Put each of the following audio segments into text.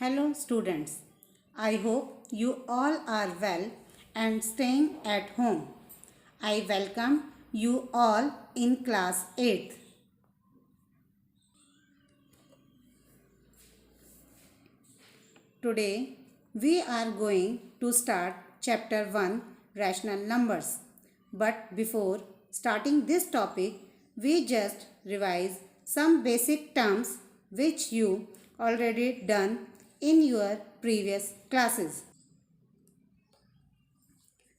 Hello students, I hope you all are well and staying at home. I welcome you all in class 8th. Today we are going to start chapter 1 rational numbers. But before starting this topic, we just revise some basic terms which you already done in your previous classes.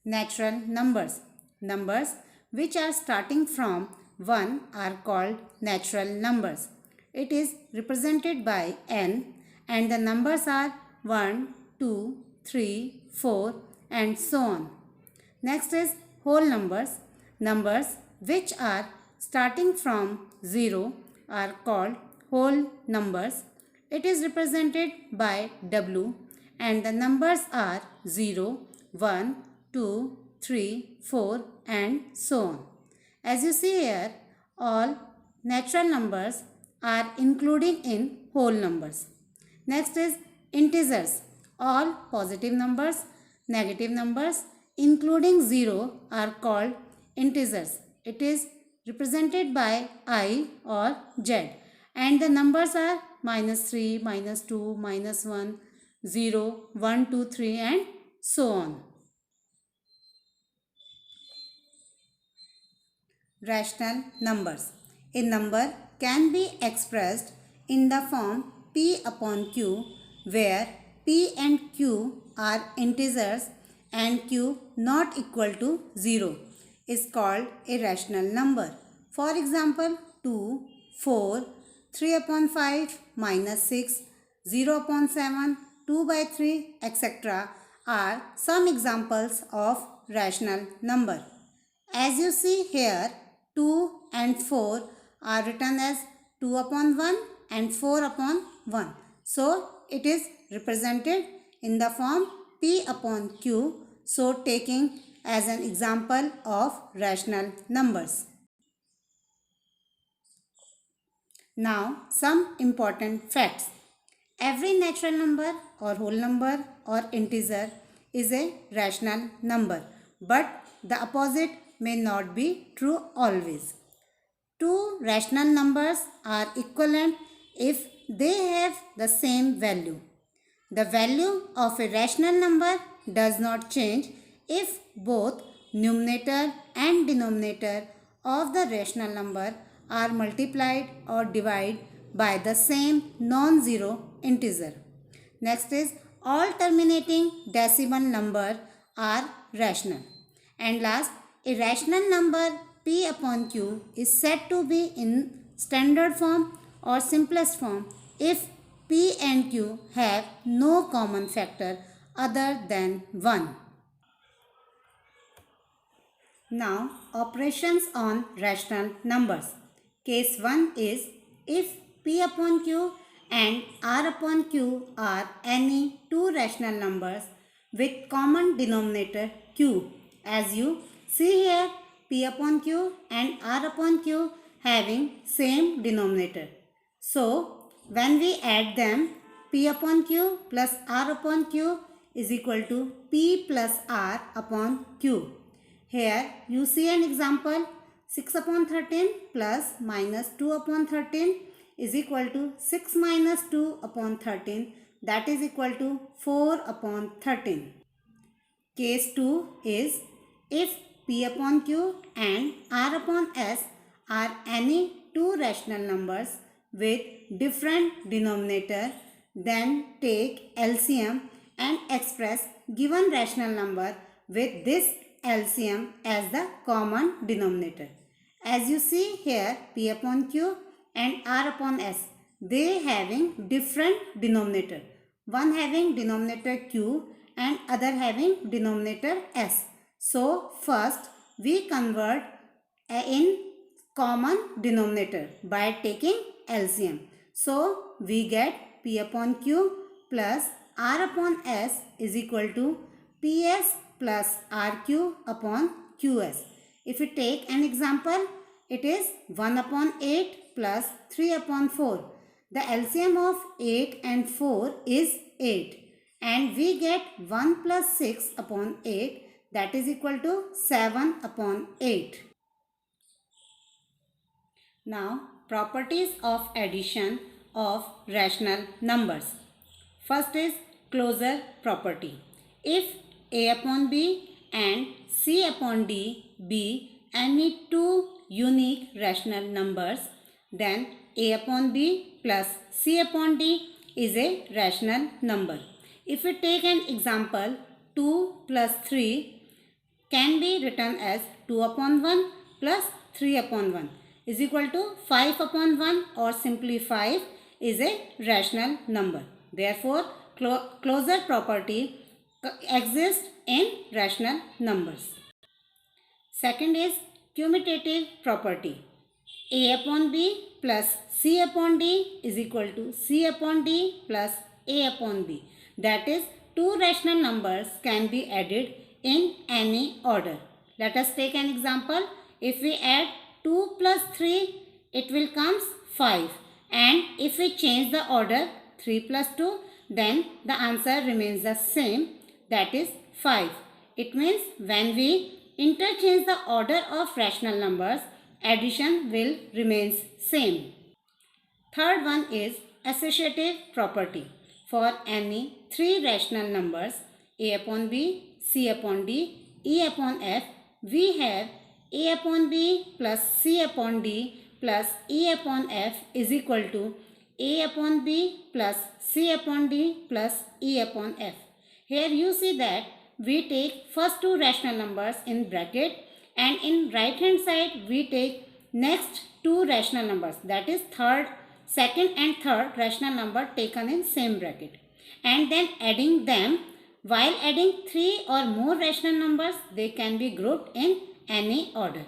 Natural numbers. Numbers which are starting from 1 are called natural numbers. It is represented by n and the numbers are 1, 2, 3, 4 and so on. Next is whole numbers. Numbers which are starting from 0 are called whole numbers. It is represented by W and the numbers are 0, 1, 2, 3, 4 and so on. As you see here, all natural numbers are including in whole numbers. Next is integers. All positive numbers, negative numbers including 0 are called integers. It is represented by I or Z and the numbers are -3, -2, -1, 0, 1, 2, 3 and so on. Rational numbers. A number can be expressed in the form P upon Q where P and Q are integers and Q not equal to 0 is called a rational number. For example, 2, 4, 3 upon 5, -6, 0 upon 7, 2 by 3, etc. are some examples of rational number. As you see here, 2 and 4 are written as 2 upon 1 and 4 upon 1. So, it is represented in the form P upon Q. So, taking as an example of rational numbers. Now, some important facts. Every natural number or whole number or integer is a rational number, but the opposite may not be true always. Two rational numbers are equivalent if they have the same value. The value of a rational number does not change if both numerator and denominator of the rational number are multiplied or divided by the same non-zero integer. Next is all terminating decimal number are rational. And last, a rational number P upon Q is said to be in standard form or simplest form if P and Q have no common factor other than 1. Now, operations on rational numbers. Case 1 is if P upon Q and R upon Q are any two rational numbers with common denominator Q. As you see here, P upon Q and R upon Q having same denominator. So, when we add them, P upon Q plus R upon Q is equal to P plus R upon Q. Here you see an example, 6 upon 13 plus -2 upon 13 is equal to 6 minus 2 upon 13, that is equal to 4 upon 13. Case 2 is if P upon Q and R upon S are any two rational numbers with different denominator, then take LCM and express given rational number with this LCM as the common denominator. As you see here, P upon Q and R upon S, they having different denominator. One having denominator Q and other having denominator S. So, first we convert in common denominator by taking LCM. So, we get P upon Q plus R upon S is equal to PS plus RQ upon QS. If we take an example, it is 1 upon 8 plus 3 upon 4. The LCM of 8 and 4 is 8. And we get 1 plus 6 upon 8, that is equal to 7 upon 8. Now, properties of addition of rational numbers. First is closure property. If a upon b and c upon d be any two unique rational numbers, then a upon b plus c upon d is a rational number. If we take an example, 2 plus 3 can be written as 2 upon 1 plus 3 upon 1 is equal to 5 upon 1, or simply 5 is a rational number. Therefore, closure property exists in rational numbers. Second is commutative property. A upon b plus c upon d is equal to c upon d plus a upon b. That is, two rational numbers can be added in any order. Let us take an example. If we add 2 plus 3, it will come 5. And if we change the order 3 plus 2, then the answer remains the same, that is 5. It means when we interchange the order of rational numbers, addition will remain same. Third one is associative property. For any three rational numbers, a upon b, c upon d, e upon f, we have a upon b plus c upon d plus e upon f is equal to a upon b plus c upon d plus e upon f. Here you see that we take first two rational numbers in bracket, and in right hand side we take next two rational numbers, that is second and third rational number taken in same bracket, and then adding them. While adding three or more rational numbers, they can be grouped in any order.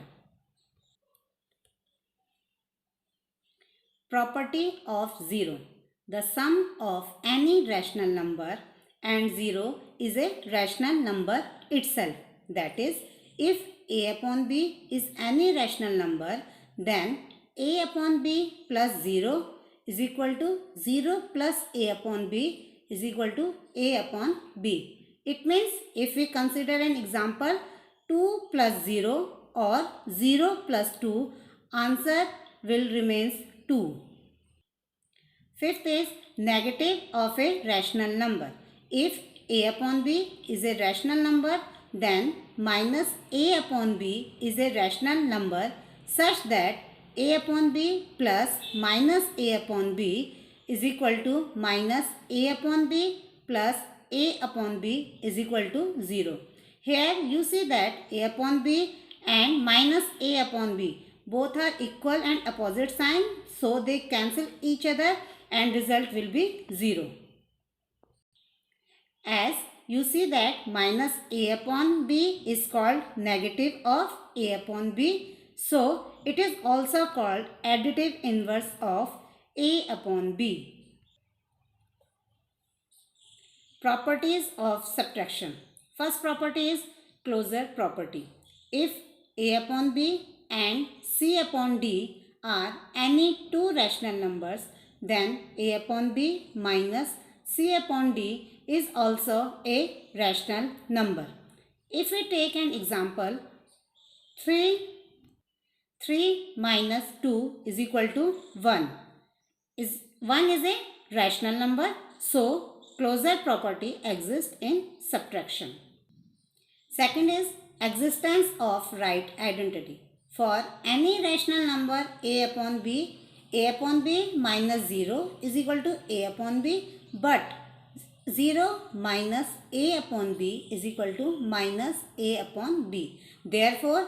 Property of 0. The sum of any rational number and 0 is a rational number itself. That is, if a upon b is any rational number, then a upon b plus 0 is equal to 0 plus a upon b is equal to a upon b. It means if we consider an example 2 plus 0 or 0 plus 2, answer will remain 2. Fifth is negative of a rational number. If a upon b is a rational number, then minus a upon b is a rational number such that a upon b plus minus a upon b is equal to minus a upon b plus a upon b is equal to 0. Here you see that a upon b and minus a upon b both are equal and opposite sign, so they cancel each other and result will be 0. As you see that minus a upon b is called negative of a upon b, so it is also called additive inverse of a upon b. Properties of subtraction. First property is closure property. If a upon b and c upon d are any two rational numbers, then a upon b minus c upon d is also a rational number. If we take an example, 3 minus 2 is equal to 1. 1 is a rational number, so closure property exists in subtraction. Second is existence of right identity. For any rational number a upon b minus 0 is equal to a upon b, but 0 minus a upon b is equal to minus a upon b. Therefore,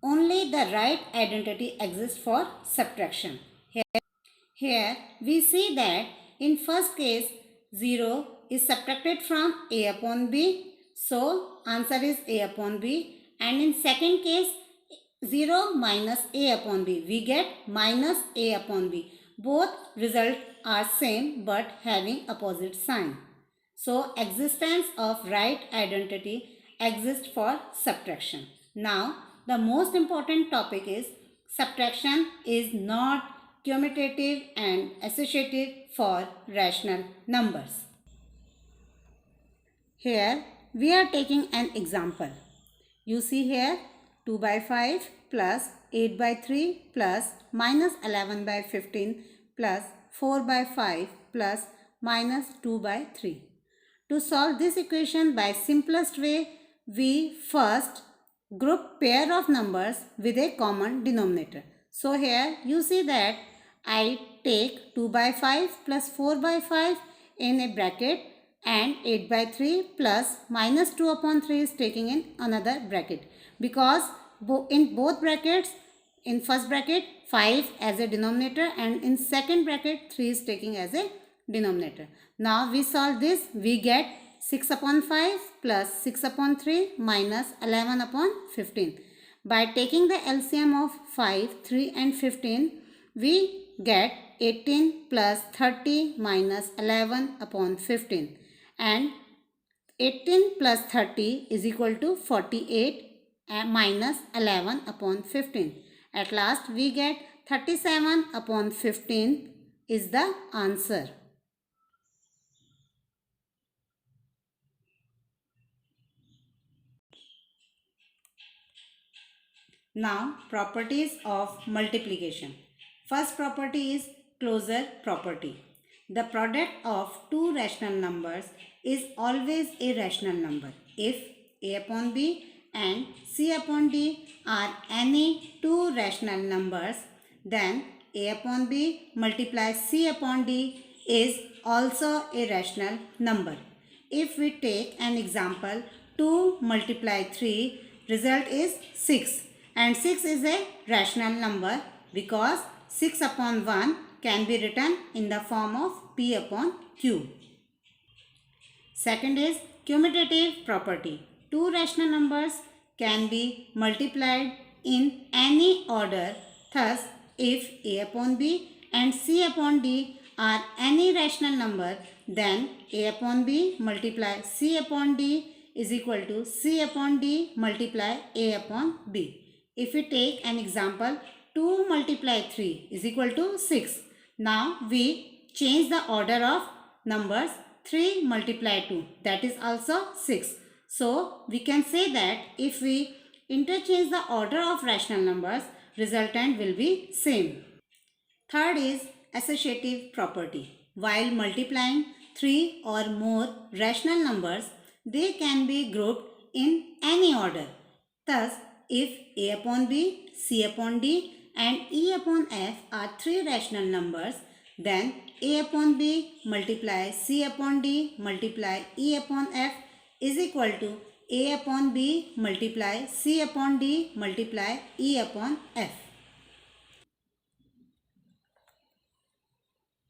only the right identity exists for subtraction. Here we see that in first case 0 is subtracted from a upon b, so answer is a upon b, and in second case 0 minus a upon b, we get minus a upon b. Both results are same but having opposite sign. So existence of right identity exists for subtraction. Now the most important topic is subtraction is not commutative and associative for rational numbers. Here we are taking an example. You see here 2 by 5 plus 8 by 3 plus minus 11 by 15 plus 4 by 5 plus minus 2 by 3. To solve this equation by simplest way, we first group pair of numbers with a common denominator. So here you see that I take 2 by 5 plus 4 by 5 in a bracket and 8 by 3 plus minus 2 upon 3 is taking in another bracket, because in both brackets, in first bracket 5 as a denominator and in second bracket 3 is taking as a denominator. Now we solve this, we get 6 upon 5 plus 6 upon 3 minus 11 upon 15. By taking the LCM of 5, 3 and 15, we get 18 plus 30 minus 11 upon 15, and 18 plus 30 is equal to 48 minus 11 upon 15. At last we get 37 upon 15 is the answer. Now properties of multiplication. First property is closure property. The product of two rational numbers is always a rational number if a upon b and c upon d are any two rational numbers, then a upon b multiplied c upon d is also a rational number. If we take an example, 2 multiply 3, result is 6, and 6 is a rational number because 6 upon 1 can be written in the form of p upon q. Second is commutative property. Two rational numbers can be multiplied in any order. Thus, if a upon b and c upon d are any rational number, then a upon b multiply c upon d is equal to c upon d multiply a upon b. If we take an example, 2 multiply 3 is equal to 6. Now we change the order of numbers. 3 multiply 2, that is also 6. So we can say that if we interchange the order of rational numbers, resultant will be same. Third is associative property. While multiplying 3 or more rational numbers, they can be grouped in any order. Thus, if a upon b, c upon d and e upon f are three rational numbers, then a upon b multiply c upon d multiply e upon f is equal to a upon b multiply c upon d multiply e upon f.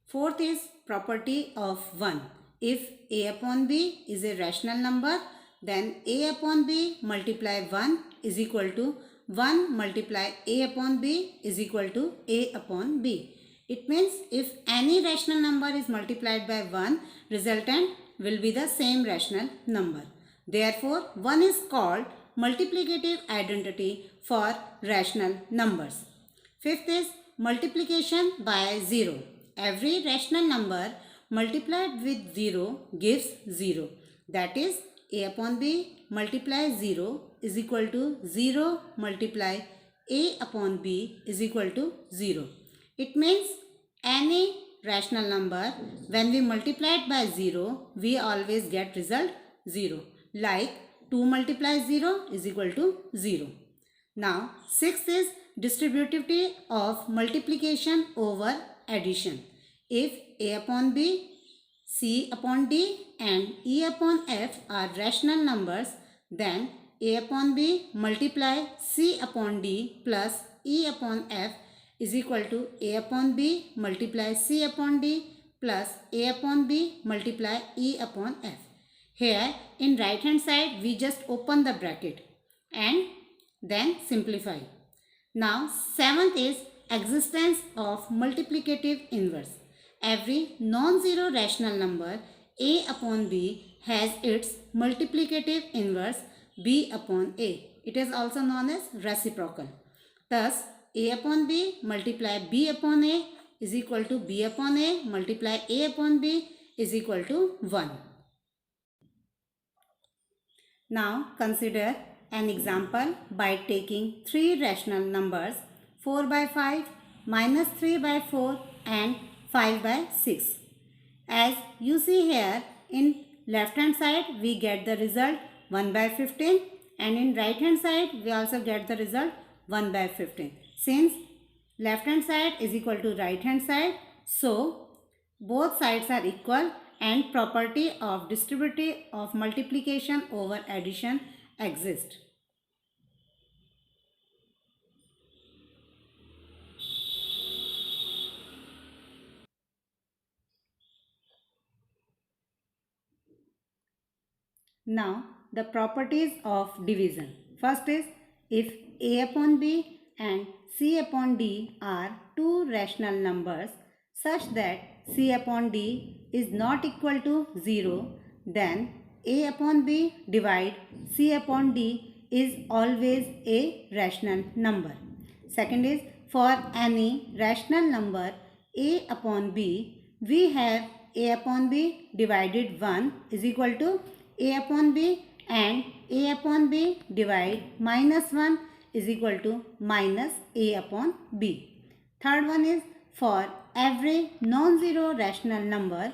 Fourth is property of 1. If a upon b is a rational number, then a upon b multiply 1 is equal to 1 multiply a upon b is equal to a upon b. It means if any rational number is multiplied by 1, resultant will be the same rational number. Therefore, 1 is called multiplicative identity for rational numbers. Fifth is multiplication by 0. Every rational number multiplied with 0 gives 0. That is, a upon b multiply 0 is equal to 0 multiply a upon b is equal to 0. It means any rational number, when we multiply it by 0, we always get result 0. Like 2 multiply 0 is equal to 0. Now, sixth is distributivity of multiplication over addition. If a upon b, c upon d and e upon f are rational numbers, then a upon b multiply c upon d plus e upon f is equal to a upon b multiply c upon d plus a upon b multiply e upon f. Here in right hand side we just open the bracket and then simplify. Now seventh is existence of multiplicative inverse. Every non-zero rational number a upon b has its multiplicative inverse b upon a. It is also known as reciprocal. Thus, a upon b multiply b upon a is equal to b upon a multiply a upon b is equal to 1. Now consider an example by taking three rational numbers 4 by 5, minus 3 by 4 and 5 by 6. As you see here, in left hand side we get the result 1 by 15 and in right hand side we also get the result 1 by 15. Since left hand side is equal to right hand side, so both sides are equal and property of distributive of multiplication over addition exists. Now the properties of division. First is if a upon b and c upon d are two rational numbers such that c upon d is not equal to 0, then a upon b divide c upon d is always a rational number. Second is for any rational number a upon b, we have a upon b divided 1 is equal to a upon b and a upon b divide minus 1 is equal to minus a upon b. Third one is for every non-zero rational number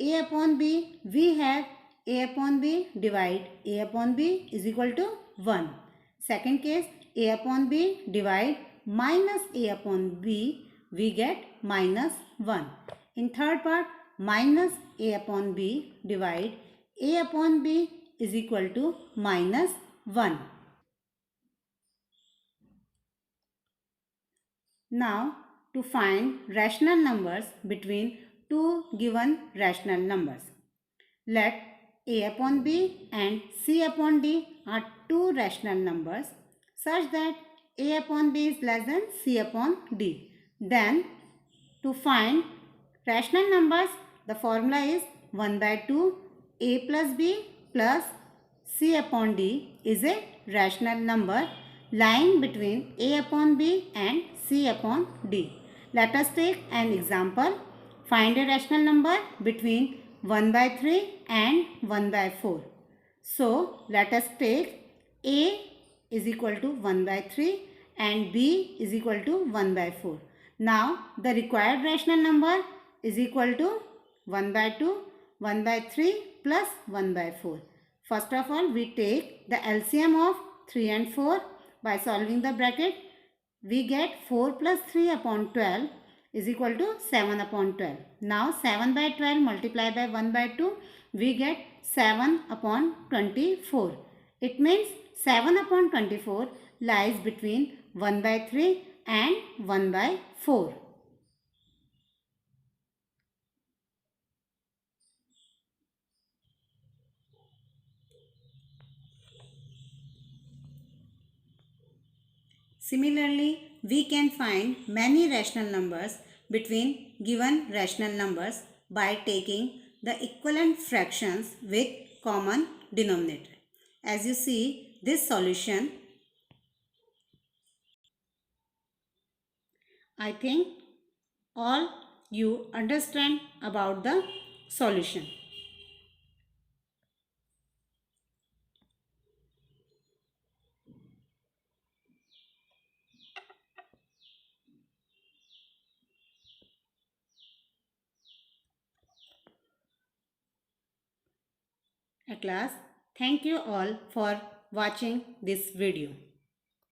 a upon b, we have a upon b divide a upon b is equal to 1. Second case, a upon b divide minus a upon b, we get minus 1. In third part, minus a upon b divide a upon b is equal to minus 1. Now, to find rational numbers between two given rational numbers. Let a upon b and c upon d are two rational numbers such that a upon b is less than c upon d. Then, to find rational numbers, the formula is 1 by 2 a plus b plus c upon d is a rational number lying between a upon b and c upon d. Let us take an example. Find a rational number between 1 by 3 and 1 by 4. So, let us take a is equal to 1 by 3 and b is equal to 1 by 4. Now, the required rational number is equal to 1 by 2, 1 by 3 plus 1 by 4. First of all, we take the LCM of 3 and 4 by solving the bracket. We get 4 plus 3 upon 12 is equal to 7 upon 12. Now 7 by 12 multiplied by 1 by 2, we get 7 upon 24. It means 7 upon 24 lies between 1 by 3 and 1 by 4. Similarly, we can find many rational numbers between given rational numbers by taking the equivalent fractions with common denominator. As you see this solution, I think all you understand about the solution. At last, thank you all for watching this video.